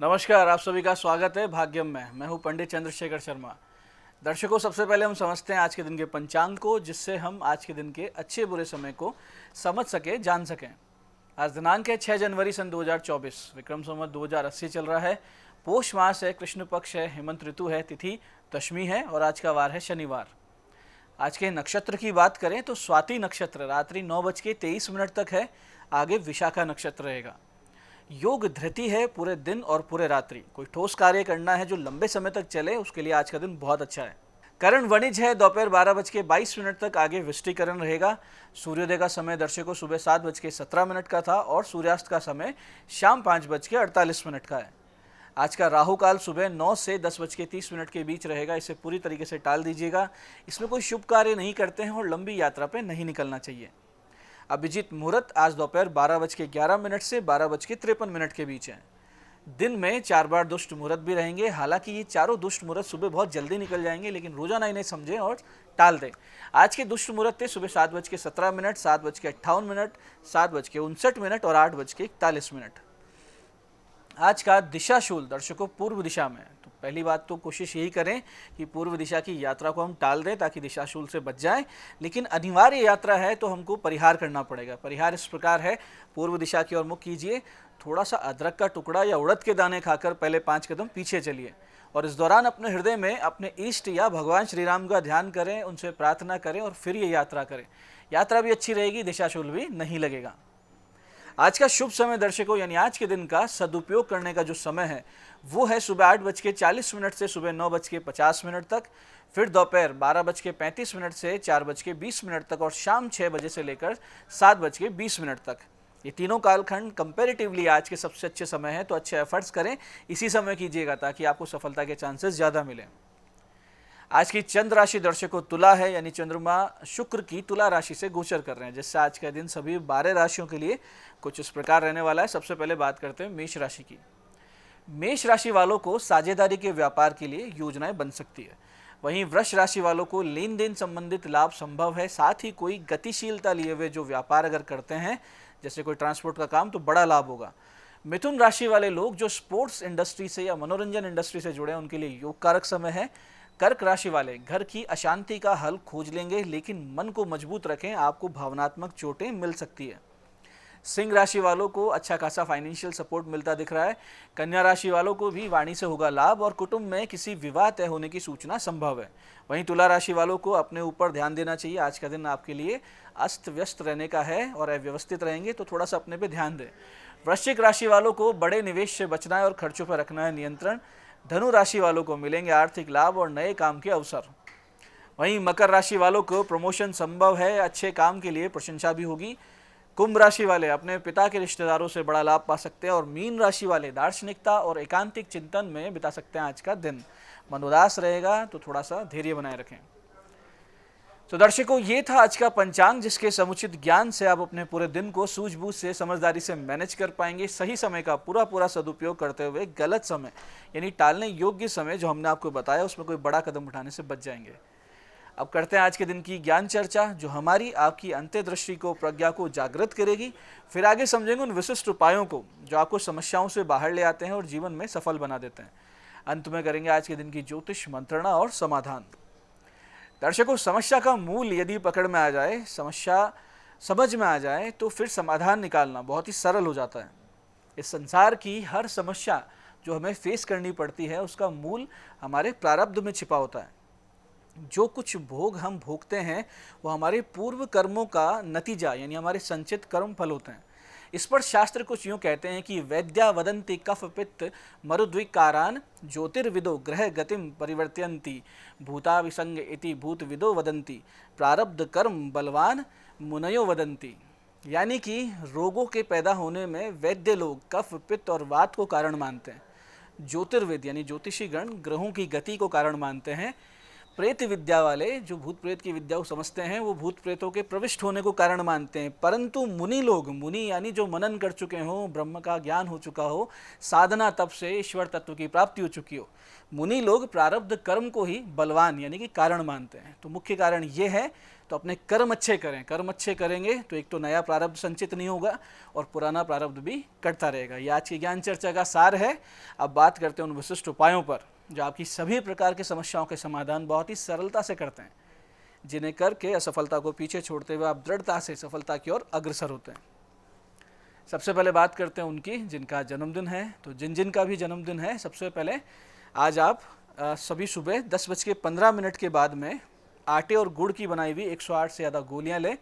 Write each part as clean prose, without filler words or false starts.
नमस्कार, आप सभी का स्वागत है भाग्यम में। मैं हूं पंडित चंद्रशेखर शर्मा। दर्शकों, सबसे पहले हम समझते हैं आज के दिन के पंचांग को, जिससे हम आज के दिन के अच्छे बुरे समय को समझ सके, जान सकें। आज दिनांक है 6 जनवरी सन 2024, विक्रम संवत 2080 चल रहा है। पोष मास है, कृष्ण पक्ष है, हेमंत ऋतु है, तिथि दशमी है और आज का वार है शनिवार। आज के नक्षत्र की बात करें तो स्वाति नक्षत्र रात्रि 9:23 तक है, आगे विशाखा नक्षत्र रहेगा। योग धृति है पूरे दिन और पूरे रात्रि। कोई ठोस कार्य करना है जो लंबे समय तक चले, उसके लिए आज का दिन बहुत अच्छा है। करण वणिज है, दोपहर 12:22 तक, आगे विष्टिकरण रहेगा। सूर्योदय का समय दर्शकों सुबह 7:17 का था और सूर्यास्त का समय शाम 5:48 का है। आज का राहु काल सुबह 9 से 10:30 के बीच रहेगा। इसे पूरी तरीके से टाल दीजिएगा। इसमें कोई शुभ कार्य नहीं करते हैं और लंबी यात्रा पर नहीं निकलना चाहिए। अभिजीत मुहूर्त आज दोपहर 12:11 से 12:53 के बीच है। दिन में 4 बार दुष्ट मुहूर्त भी रहेंगे। हालांकि ये चारों दुष्ट मुहूर्त सुबह बहुत जल्दी निकल जाएंगे, लेकिन रोजाना इन्हें समझें और टाल दें। आज के दुष्ट मुहूर्त थे सुबह 7:17, 7:58, 7:59 और 8:41। आज का दिशाशूल दर्शकों पूर्व दिशा में। तो पहली बात तो कोशिश यही करें कि पूर्व दिशा की यात्रा को हम टाल दें ताकि दिशाशूल से बच जाएं, लेकिन अनिवार्य यात्रा है तो हमको परिहार करना पड़ेगा। परिहार इस प्रकार है, पूर्व दिशा की ओर मुख कीजिए, थोड़ा सा अदरक का टुकड़ा या उड़द के दाने खाकर पहले 5 कदम पीछे चलिए और इस दौरान अपने हृदय में अपने इष्ट या भगवान श्री राम का ध्यान करें, उनसे प्रार्थना करें और फिर ये यात्रा करें। यात्रा भी अच्छी रहेगी, दिशाशूल भी नहीं लगेगा। आज का शुभ समय दर्शकों, यानी आज के दिन का सदुपयोग करने का जो समय है वो है सुबह 8:40 से सुबह 9:50 तक, फिर दोपहर 12:35 से 4:20 तक और शाम 6 बजे से लेकर 7:20 तक। ये तीनों कालखंड कंपैरेटिवली आज के सबसे अच्छे समय है, तो अच्छे एफर्ट्स करें, इसी समय कीजिएगा ताकि आपको सफलता के चांसेस ज़्यादा मिलें। आज की चंद्र राशि दर्शकों तुला है, यानी चंद्रमा शुक्र की तुला राशि से गोचर कर रहे हैं, जिससे आज का दिन सभी 12 राशियों के लिए कुछ इस प्रकार रहने वाला है। सबसे पहले बात करते हैं मेष राशि की। मेष राशि वालों को साझेदारी के व्यापार के लिए योजनाएं बन सकती है। वहीं वृष राशि वालों को लेन देन संबंधित लाभ संभव है। साथ ही कोई गतिशीलता लिए हुए जो व्यापार अगर करते हैं, जैसे कोई ट्रांसपोर्ट का काम, तो बड़ा लाभ होगा। मिथुन राशि वाले लोग जो स्पोर्ट्स इंडस्ट्री से या मनोरंजन इंडस्ट्री से जुड़े हैं, उनके लिए योग कारक समय है। कर्क राशि वाले घर की अशांति का हल खोज लेंगे, लेकिन मन को मजबूत रखें, आपको भावनात्मक चोटें मिल सकती है। सिंह राशि वालों को अच्छा खासा फाइनेंशियल सपोर्ट मिलता दिख रहा है। कन्या राशि वालों को भी वाणी से होगा लाभ और कुटुंब में किसी विवाह तय होने की सूचना संभव है। वहीं तुला राशि वालों को अपने ऊपर ध्यान देना चाहिए। आज का दिन आपके लिए अस्त व्यस्त रहने का है और अव्यवस्थित रहेंगे, तो थोड़ा सा अपने पे ध्यान दें। वृश्चिक राशि वालों को बड़े निवेश से बचना है और खर्चों पर रखना है नियंत्रण। धनु राशि वालों को मिलेंगे आर्थिक लाभ और नए काम के अवसर। वहीं मकर राशि वालों को प्रमोशन संभव है, अच्छे काम के लिए प्रशंसा भी होगी। कुंभ राशि वाले अपने पिता के रिश्तेदारों से बड़ा लाभ पा सकते हैं और मीन राशि वाले दार्शनिकता और एकांतिक चिंतन में बिता सकते हैं आज का दिन। मन उदास रहेगा तो थोड़ा सा धैर्य बनाए रखें। तो दर्शकों, ये था आज का पंचांग, जिसके समुचित ज्ञान से आप अपने पूरे दिन को सूझबूझ से, समझदारी से मैनेज कर पाएंगे। सही समय का पूरा सदुपयोग करते हुए गलत समय यानी टालने योग्य समय जो हमने आपको बताया, उसमें कोई बड़ा कदम उठाने से बच जाएंगे। अब करते हैं आज के दिन की ज्ञान चर्चा, जो हमारी आपकी अंतर्दृष्टि को, प्रज्ञा को जागृत करेगी। फिर आगे समझेंगे उन विशिष्ट उपायों को जो आपको समस्याओं से बाहर ले आते हैं और जीवन में सफल बना देते हैं। अंत में करेंगे आज के दिन की ज्योतिष मंत्रणा और समाधान। दर्शकों, समस्या का मूल यदि पकड़ में आ जाए, समस्या समझ में आ जाए, तो फिर समाधान निकालना बहुत ही सरल हो जाता है। इस संसार की हर समस्या जो हमें फेस करनी पड़ती है, उसका मूल हमारे प्रारब्ध में छिपा होता है। जो कुछ भोग हम भोगते हैं वो हमारे पूर्व कर्मों का नतीजा यानी हमारे संचित कर्म फल होते हैं। इस पर शास्त्र कुछ यूँ कहते हैं कि वैद्या वदंती कफ पित्त मरुद्विकारान ज्योतिर्विदो ग्रह गतिम परिवर्तयन्ति भूता विसंग इति भूतविदो वदंती प्रारब्ध कर्म बलवान मुनयो वदंती। यानी कि रोगों के पैदा होने में वैद्य लोग कफ पित्त और वात को कारण मानते हैं। ज्योतिर्विद यानी ज्योतिषी गण ग्रहों की गति को कारण मानते हैं। प्रेत विद्या वाले जो भूत प्रेत की विद्या को समझते हैं, वो भूत प्रेतों के प्रविष्ट होने को कारण मानते हैं। परंतु मुनि लोग, मुनि यानी जो मनन कर चुके हों, ब्रह्म का ज्ञान हो चुका हो, साधना तप से ईश्वर तत्व की प्राप्ति हो चुकी हो, मुनि लोग प्रारब्ध कर्म को ही बलवान यानी कि कारण मानते हैं। तो मुख्य कारण ये है तो अपने कर्म अच्छे करें, कर्म अच्छे करेंगे तो एक तो नया प्रारब्ध संचित नहीं होगा और पुराना प्रारब्ध भी कटता रहेगा। ये आज की ज्ञान चर्चा का सार है। अब बात करते हैं उन विशिष्ट उपायों पर जो आपकी सभी प्रकार की समस्याओं के समाधान बहुत ही सरलता से करते हैं, जिन्हें करके असफलता को पीछे छोड़ते हुए आप दृढ़ता से सफलता की ओर अग्रसर होते हैं। सबसे पहले बात करते हैं उनकी जिनका जन्मदिन है। तो जिन जिन का भी जन्मदिन है, सबसे पहले आज आप सभी सुबह 10:15 के बाद में आटे और गुड़ की बनाई हुई 108 से ज़्यादा गोलियां लें,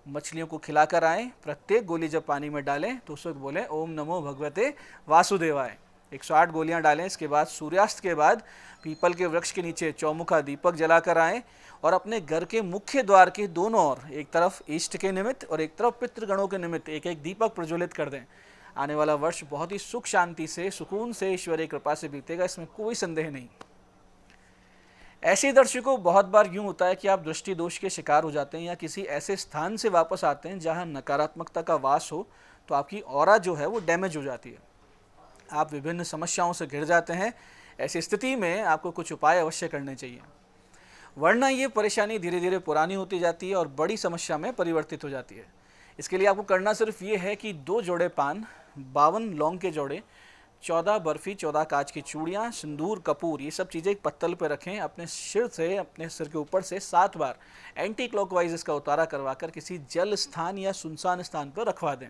मछलियों को खिलाकर आएँ। प्रत्येक गोली जब पानी में डालें तो उस वक्त बोलें ओम नमो भगवते वासुदेवाय। 108 गोलियां डालें। इसके बाद सूर्यास्त के बाद पीपल के वृक्ष के नीचे चौमुखा दीपक जलाकर आएँ और अपने घर के मुख्य द्वार के दोनों ओर, एक तरफ इष्ट के निमित्त और एक तरफ पितृगणों के निमित्त एक एक दीपक प्रज्वलित कर दें। आने वाला वर्ष बहुत ही सुख शांति से, सुकून से, ईश्वरीय कृपा से बीतेगा, इसमें कोई संदेह नहीं। ऐसे दर्शकों, बहुत बार यूँ होता है कि आप दृष्टि दोष के शिकार हो जाते हैं या किसी ऐसे स्थान से वापस आते हैं जहाँ नकारात्मकता का वास हो, तो आपकी ऑरा जो है वो डैमेज हो जाती है, आप विभिन्न समस्याओं से घिर जाते हैं। ऐसी स्थिति में आपको कुछ उपाय अवश्य करने चाहिए, वरना ये परेशानी धीरे धीरे पुरानी होती जाती है और बड़ी समस्या में परिवर्तित हो जाती है। इसके लिए आपको करना सिर्फ ये है कि 2 जोड़े पान, 52 लौंग के जोड़े, 14 बर्फी, 14 कांच की चूड़ियाँ, सिंदूर, कपूर, ये सब चीज़ें एक पत्तल पर रखें। अपने सिर के ऊपर से 7 बार एंटी क्लॉकवाइज इसका उतारा करवा कर किसी जल स्थान या सुनसान स्थान पर रखवा दें।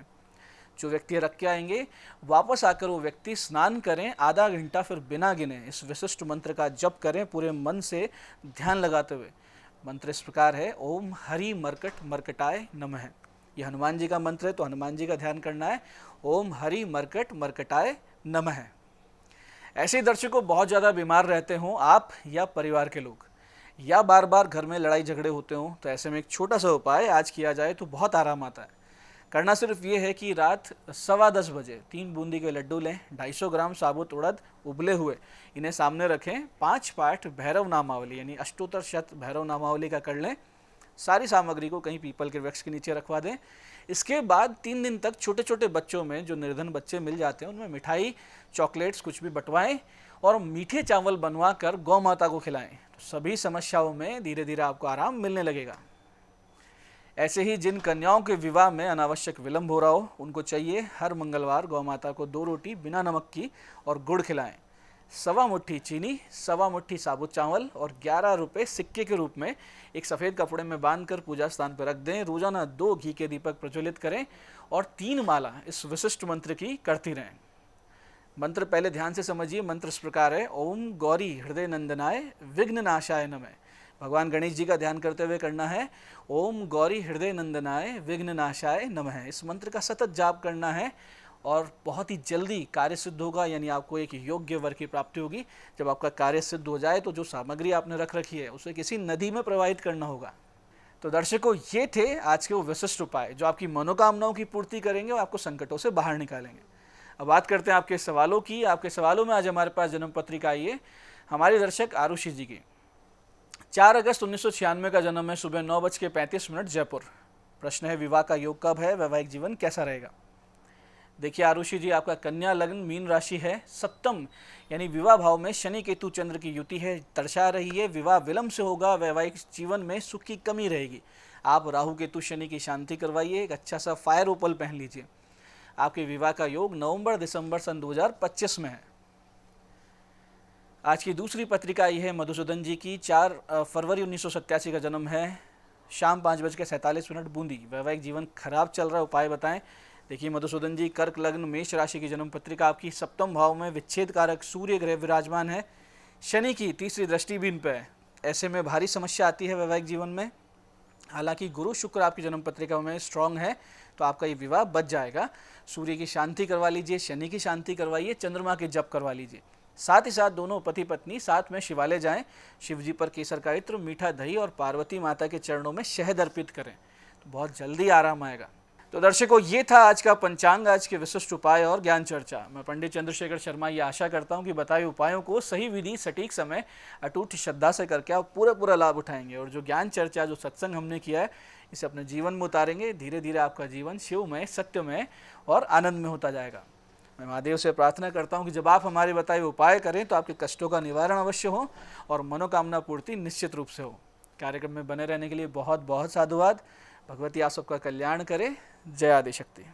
जो व्यक्ति रख के आएंगे, वापस आकर वो व्यक्ति स्नान करें, आधा घंटा फिर बिना गिने इस विशिष्ट मंत्र का जप करें, पूरे मन से ध्यान लगाते हुए। मंत्र इस प्रकार है, ओम हरि मरकट मरकटाय नमः। ये हनुमान जी का मंत्र है, तो हनुमान जी का ध्यान करना है, ओम हरि मरकट मरकटाय नमः। ऐसे दर्शकों, बहुत ज़्यादा बीमार रहते हों आप या परिवार के लोग, या बार बार घर में लड़ाई झगड़े होते हों, तो ऐसे में एक छोटा सा उपाय आज किया जाए तो बहुत आराम आता है। करना सिर्फ ये है कि रात 10:15 बजे 3 बूंदी के लड्डू लें, 250 ग्राम साबुत उड़द उबले हुए, इन्हें सामने रखें, 5 पाठ भैरव नामावली यानी अष्टोत्तर शत भैरव नामावली का कर लें। सारी सामग्री को कहीं पीपल के वृक्ष के नीचे रखवा दें। इसके बाद 3 दिन तक छोटे छोटे बच्चों में, जो निर्धन बच्चे मिल जाते हैं, उनमें मिठाई, चॉकलेट्स कुछ भी बंटवाएं और मीठे चावल बनवा कर गौ माता को खिलाएं। तो सभी समस्याओं में धीरे धीरे आपको आराम मिलने लगेगा। ऐसे ही जिन कन्याओं के विवाह में अनावश्यक विलंब हो रहा हो, उनको चाहिए हर मंगलवार गौ माता को 2 रोटी बिना नमक की और गुड़ खिलाएं, 1.25 मुट्ठी चीनी, 1.25 मुट्ठी साबुत चावल और 11 रुपये सिक्के के रूप में एक सफ़ेद कपड़े में बांधकर पूजा स्थान पर रख दें। रोजाना 2 घी के दीपक प्रज्वलित करें और 3 माला इस विशिष्ट मंत्र की करती रहें। मंत्र पहले ध्यान से समझिए। मंत्र इस प्रकार है, ओम गौरी हृदय नंदनाय विघ्न नाशाय नमः। भगवान गणेश जी का ध्यान करते हुए करना है, ओम गौरी हृदय नंदनाय विघ्न नाशाय नमः। इस मंत्र का सतत जाप करना है और बहुत ही जल्दी कार्य सिद्ध होगा, यानी आपको एक योग्य वर की प्राप्ति होगी। जब आपका कार्य सिद्ध हो जाए तो जो सामग्री आपने रख रखी है उसे किसी नदी में प्रवाहित करना होगा। तो दर्शकों, ये थे आज के वो विशिष्ट उपाय जो आपकी मनोकामनाओं की पूर्ति करेंगे और आपको संकटों से बाहर निकालेंगे। अब बात करते हैं आपके सवालों की। आपके सवालों में आज हमारे पास जन्म पत्रिका आई है हमारी दर्शक आरुषि जी की। 4 अगस्त 1996 का जन्म है, सुबह 9:35 जयपुर। प्रश्न है, विवाह का योग कब है, वैवाहिक जीवन कैसा रहेगा। देखिए आरुषि जी, आपका कन्या लग्न मीन राशि है, सप्तम यानी विवाह भाव में शनि केतु चंद्र की युति है, दर्शा रही है विवाह विलंब से होगा, वैवाहिक जीवन में सुख की कमी रहेगी। आप राहु केतु शनि की शांति करवाइए, एक अच्छा सा फायर ओपल पहन लीजिए। आपके विवाह का योग नवंबर-दिसंबर सन 2025 में है। आज की दूसरी पत्रिका आई है मधुसूदन जी की। 4 फरवरी 1987 का जन्म है, शाम 5:47 बूंदी। वैवाहिक जीवन खराब चल रहा है, उपाय बताएं। देखिए मधुसूदन जी, कर्क लग्न मेष राशि की जन्म पत्रिका आपकी। सप्तम भाव में विच्छेद कारक सूर्य ग्रह विराजमान है, शनि की तीसरी दृष्टि भी इन पे है। ऐसे में भारी समस्या आती है वैवाहिक जीवन में। हालांकि गुरु शुक्र आपकी जन्म पत्रिका में स्ट्रांग है, तो आपका ये विवाह बच जाएगा। सूर्य की शांति करवा लीजिए, शनि की शांति करवाइए, चंद्रमा के जप करवा लीजिए। साथ ही साथ दोनों पति पत्नी साथ में शिवालय जाएं, शिव जी पर केसर का इत्र, मीठा दही और पार्वती माता के चरणों में शहद अर्पित करें, तो बहुत जल्दी आराम आएगा। तो दर्शकों, ये था आज का पंचांग, आज के विशिष्ट उपाय और ज्ञान चर्चा। मैं पंडित चंद्रशेखर शर्मा ये आशा करता हूँ कि बताए उपायों को सही विधि, सटीक समय, अटूट श्रद्धा से करके आप पूरा लाभ उठाएंगे और जो ज्ञान चर्चा, जो सत्संग हमने किया है, इसे अपने जीवन में उतारेंगे। धीरे धीरे आपका जीवन शिवमय, सत्यमय और आनंद में होता जाएगा। मैं महादेव से प्रार्थना करता हूँ कि जब आप हमारे बताए उपाय करें तो आपके कष्टों का निवारण अवश्य हो और मनोकामना पूर्ति निश्चित रूप से हो। कार्यक्रम में बने रहने के लिए बहुत बहुत साधुवाद। भगवती आप सबका कल्याण करे। जय आदिशक्ति।